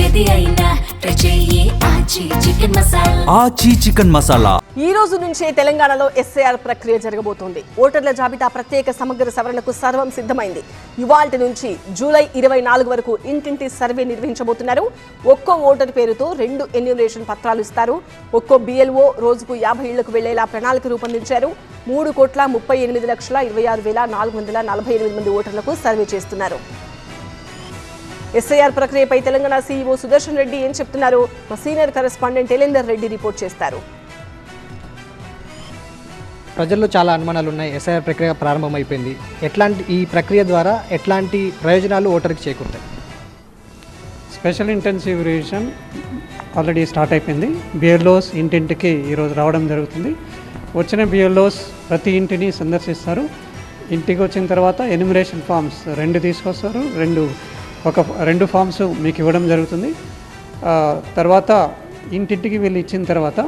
ఏది అయినా ట్రై చెయ్యి ఆచి చికెన్ మసాలా. ఆచి చికెన్ మసాలా. ఈ రోజు నుంచే తెలంగాణలో ఎస్ఐఆర్ ప్రక్రియ జరగబోతోంది. ఓటర్ల జాబితా ప్రత్యేక సమగ్ర సవరణకు సర్వం సిద్ధమైంది. ఇవాల్టి నుంచి జూలై 24 వరకు ఇంటింటి సర్వే నిర్వహించబోతున్నారు. ఒక్కో ఓటర్ పేరుతో 2 ఎన్యూమరేషన్ పత్రాలు ఇస్తారు. ఒక్కో బిఎల్ఓ రోజుకు 50 ఇళ్లకు వెళ్లేలా ప్రణాళిక రూపొందించారు. 3,38,26,448 మంది ఓటర్లకు సర్వే చేస్తున్నారు. ఎస్ఐఆర్ ప్రక్రియపై తెలంగాణ సీఈఓ సుదర్శన్ రెడ్డి ఏం చెప్తున్నారు? మా senior correspondent Elender Reddy report చేస్తారు. ప్రజల్లో చాలా అనుమానాలు ఉన్నాయి. ఎస్ఐఆర్ ప్రక్రియ ప్రారంభమైపోయింది. ఈ ప్రక్రియ ద్వారా ఎట్లాంటి ప్రయోజనాలు ఓటర్కి చేకూరుతాయి? Special intensive revision already start అయిపోయింది. బిఎల్ఓస్ ఇంటింటికి ఈరోజు రావడం జరుగుతుంది. వచ్చిన బిఎల్ఓస్ ప్రతి ఇంటిని సందర్శిస్తారు. ఇంటికి వచ్చిన తర్వాత ఎన్యూమరేషన్ ఫామ్స్ 2 తీసుకొస్తారు. 2 ఫామ్స్ మీకు ఇవ్వడం జరుగుతుంది. తర్వాత ఇంటింటికి వీళ్ళు ఇచ్చిన తర్వాత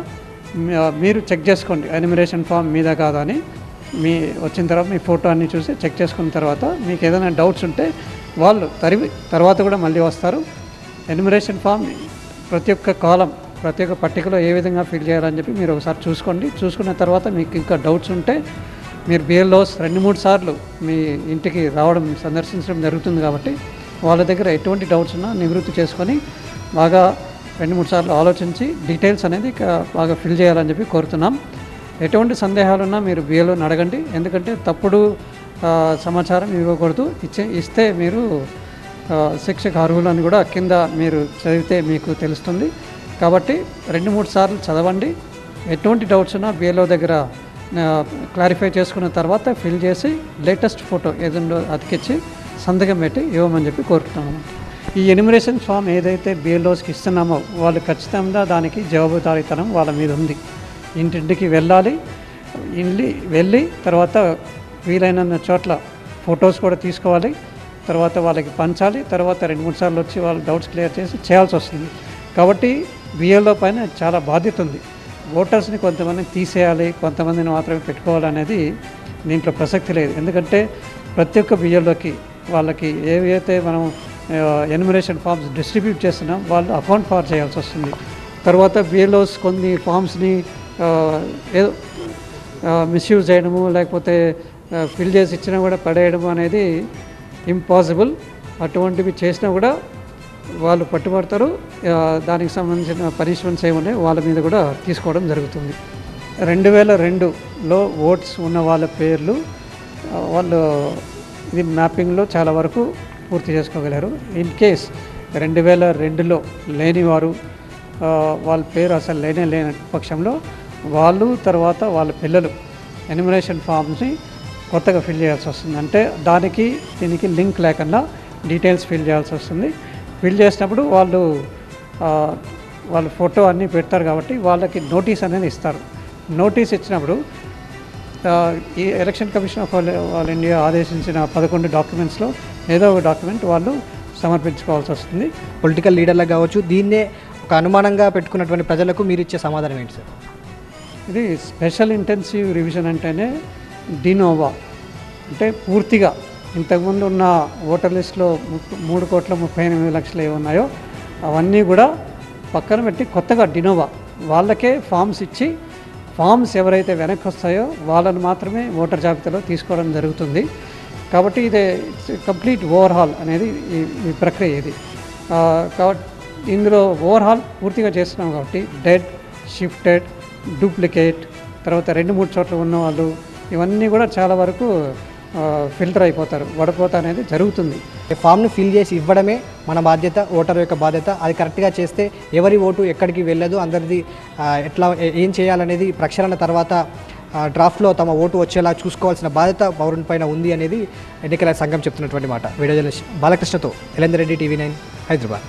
మీరు చెక్ చేసుకోండి ఎన్యూమరేషన్ ఫామ్ మీద కాదా అని. మీ వచ్చిన తర్వాత మీ ఫోటో అన్ని చూసి చెక్ చేసుకున్న తర్వాత మీకు ఏదైనా డౌట్స్ ఉంటే వాళ్ళు తర్వాత కూడా మళ్ళీ వస్తారు. ఎన్యూమరేషన్ ఫామ్ ప్రతి ఒక్క కాలం ప్రతి ఒక్క పట్టికలో ఏ విధంగా ఫిల్ చేయాలని చెప్పి మీరు ఒకసారి చూసుకోండి. చూసుకున్న తర్వాత మీకు ఇంకా డౌట్స్ ఉంటే మీరు బిఎల్ఓస్ 2-3 సార్లు మీ ఇంటికి సందర్శించడం జరుగుతుంది. కాబట్టి వాళ్ళ దగ్గర ఎటువంటి డౌట్స్ ఉన్నా నివృత్తి చేసుకొని బాగా 2-3 సార్లు ఆలోచించి డీటెయిల్స్ అనేది బాగా ఫిల్ చేయాలని చెప్పి కోరుతున్నాం. ఎటువంటి సందేహాలున్నా మీరు బిఎల్ఓని అడగండి. ఎందుకంటే తప్పుడు సమాచారం ఇవ్వకూడదు. ఇస్తే మీరు శిక్షకు అర్హులని కూడా కింద మీరు చదివితే మీకు తెలుస్తుంది. కాబట్టి 2-3 సార్లు చదవండి. ఎటువంటి డౌట్స్ ఉన్నా బిఎల్ఓ దగ్గర క్లారిఫై చేసుకున్న తర్వాత ఫిల్ చేసి లేటెస్ట్ ఫోటో ఏదో అతికిచ్చి సంతకం పెట్టి ఇవ్వమని చెప్పి కోరుతున్నాము. ఈ ఎన్యూమరేషన్ ఫామ్ ఏదైతే బిఎల్ఓస్కి ఇస్తున్నామో వాళ్ళు ఖచ్చితంగా దానికి జవాబుదారీతనం వాళ్ళ మీద ఉంది. ఇంటింటికి వెళ్ళి తర్వాత వీలైన చోట్ల ఫొటోస్ కూడా తీసుకోవాలి. తర్వాత వాళ్ళకి పంచాలి. తర్వాత 2-3 సార్లు వచ్చి వాళ్ళ డౌట్స్ క్లియర్ చేయాల్సి వస్తుంది. కాబట్టి బిఎల్ఓ పైన చాలా బాధ్యత ఉంది. ఓటర్స్ని కొంతమందిని తీసేయాలి, కొంతమందిని మాత్రమే పెట్టుకోవాలనేది దీంట్లో ప్రసక్తి లేదు. ఎందుకంటే ప్రతి ఒక్క బిఎల్ఓకి వాళ్ళకి ఏవైతే మనం ఎన్యూమరేషన్ ఫామ్స్ డిస్ట్రిబ్యూట్ చేస్తున్నాం వాళ్ళు అకౌంట్ ఫార్ చేయాల్సి వస్తుంది. తర్వాత బిఎల్ఓస్ కొన్ని ఫామ్స్ని ఏదో మిస్యూజ్ చేయడము లేకపోతే ఫిల్ చేసి ఇచ్చినా కూడా పడేయడము అనేది ఇంపాసిబుల్. అటువంటివి చేసినా కూడా వాళ్ళు పట్టుబడతారు. దానికి సంబంధించిన పనిష్మెంట్స్ ఏమున్నాయి వాళ్ళ మీద కూడా తీసుకోవడం జరుగుతుంది. 2002లో ఓట్స్ ఉన్న వాళ్ళ పేర్లు వాళ్ళు ఇది మ్యాపింగ్లో చాలా వరకు పూర్తి చేసుకోగలరు. ఇన్ కేస్ 2002లో లేనివారు వాళ్ళ పేరు అసలు లేని పక్షంలో వాళ్ళు తర్వాత వాళ్ళ పిల్లలు ఎన్యూమరేషన్ ఫామ్స్ని కొత్తగా ఫిల్ చేయాల్సి వస్తుంది. అంటే దీనికి లింక్ లేకుండా డీటెయిల్స్ ఫిల్ చేయాల్సి వస్తుంది. ఫిల్ చేసినప్పుడు వాళ్ళ ఫోటో అన్నీ పెడతారు. కాబట్టి వాళ్ళకి నోటీస్ అనేది ఇస్తారు. నోటీస్ ఇచ్చినప్పుడు ఈ election commission of all India ఆదేశించిన 11 డాక్యుమెంట్స్లో ఏదో ఒక డాక్యుమెంట్ వాళ్ళు సమర్పించుకోవాల్సి వస్తుంది. పొలిటికల్ లీడర్లకు కావచ్చు, దీన్నే ఒక అనుమానంగా పెట్టుకున్నటువంటి ప్రజలకు మీరు ఇచ్చే సమాధానం ఏంటి సార్? ఇది స్పెషల్ ఇంటెన్సివ్ రివిజన్ అంటేనే డినోవా అంటే పూర్తిగా ఇంతకుముందు ఉన్న ఓటర్ లిస్టులో 3,38,00,000 ఏమున్నాయో అవన్నీ కూడా పక్కన పెట్టి కొత్తగా డినోవా వాళ్ళకే ఫామ్స్ ఇచ్చి ఫామ్స్ ఎవరైతే వెనక్కి వస్తాయో వాళ్ళని మాత్రమే ఓటర్ జాబితాలో తీసుకోవడం జరుగుతుంది. కాబట్టి ఇదే కంప్లీట్ ఓవర్హాల్ అనేది ఈ ప్రక్రియ ఇది. కాబట్టి ఇందులో ఓవర్హాల్ పూర్తిగా చేస్తున్నాం. కాబట్టి డెడ్, షిఫ్టెడ్, డూప్లికేట్, తర్వాత 2-3 చోట్ల ఉన్నవాళ్ళు ఇవన్నీ కూడా చాలా వరకు ఫిల్టర్ అయిపోతారు. వడపోత అనేది జరుగుతుంది. ఫామ్ను ఫిల్ చేసి ఇవ్వడమే మన బాధ్యత, ఓటర్ యొక్క బాధ్యత. అది కరెక్ట్గా చేస్తే ఎవరి ఓటు ఎక్కడికి వెళ్ళదు, అందరిది ఏం చేయాలనేది ప్రక్షాళన తర్వాత డ్రాఫ్ట్లో తమ ఓటు వచ్చేలా చూసుకోవాల్సిన బాధ్యత పౌరుని పైన ఉంది అనేది ఎన్నికల సంఘం చెప్తున్నటువంటి మాట. వీడియో జర్నలిస్ట్ బాలకృష్ణతో ఎలేందర్ రెడ్డి, TV9 హైదరాబాద్.